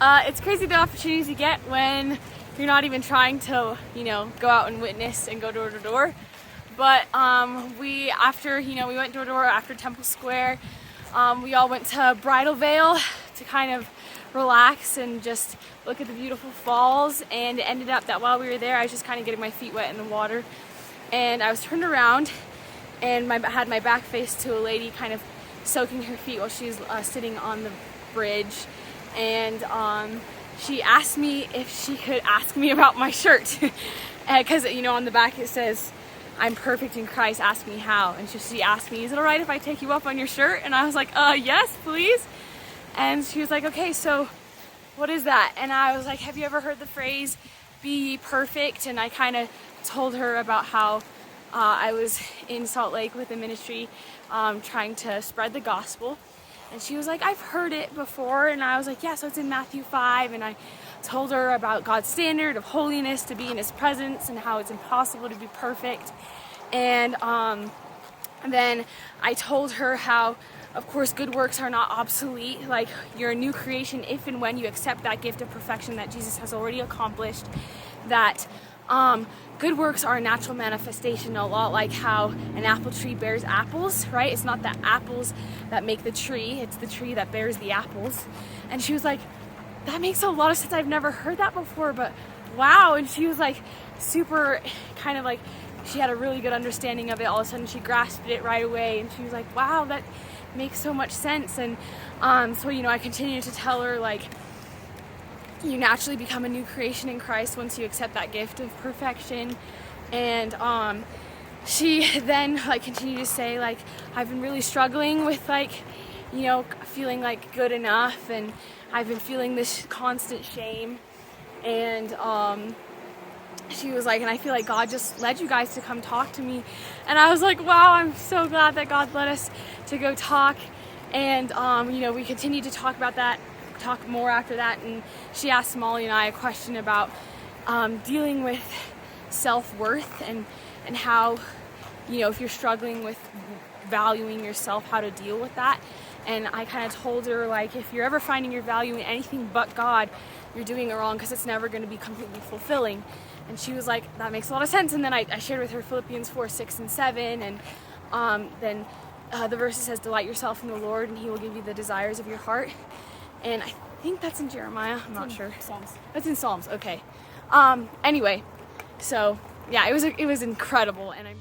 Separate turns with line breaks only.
It's crazy the opportunities you get when you're not even trying to, go out and witness and go door to door. But we went door to door after Temple Square. We all went to Bridal Veil to kind of relax and just look at the beautiful falls. And it ended up that while we were there, I was just kind of getting my feet wet in the water. And I was turned around and had my back face to a lady kind of soaking her feet while she was sitting on the bridge. And she asked me if she could ask me about my shirt. Because, on the back it says, "I'm perfect in Christ, ask me how." And she asked me, "Is it alright if I take you up on your shirt?" And I was like, yes, please. And she was like, "Okay, so what is that?" And I was like, "Have you ever heard the phrase, be ye perfect?" And I kind of told her about how I was in Salt Lake with the ministry trying to spread the gospel. And she was like, "I've heard it before." And I was like, "Yeah, so it's in Matthew 5. And I told her about God's standard of holiness, to be in his presence, and how it's impossible to be perfect. And then I told her how, of course, good works are not obsolete. Like, you're a new creation if and when you accept that gift of perfection that Jesus has already accomplished. That good works are a natural manifestation, a lot like how an apple tree bears apples, right? It's not the apples that make the tree, it's the tree that bears the apples. And she was like, "That makes a lot of sense. I've never heard that before, but wow." And she was like super kind of like, she had a really good understanding of it. All of a sudden she grasped it right away, and she was like, "Wow, that makes so much sense." And so I continued to tell her, like, you naturally become a new creation in Christ once you accept that gift of perfection. And she then continued to say, like, "I've been really struggling with feeling like good enough, and I've been feeling this constant shame." And she was like, "And I feel like God just led you guys to come talk to me." And I was like, wow, I'm so glad that God led us to go talk. And we continued to talk more after that. And she asked Molly and I a question about dealing with self-worth and how, if you're struggling with valuing yourself, how to deal with that. And I kind of told her, like, if you're ever finding your value in anything but God, you're doing it wrong, because it's never going to be completely fulfilling. And she was like, "That makes a lot of sense." And then I shared with her Philippians 4:6-7, and then the verse says, "Delight yourself in the Lord, and he will give you the desires of your heart." And I think that's in Jeremiah. I'm not sure.
Psalms.
That's in Psalms. Okay. Anyway, so yeah, it was incredible, and I'm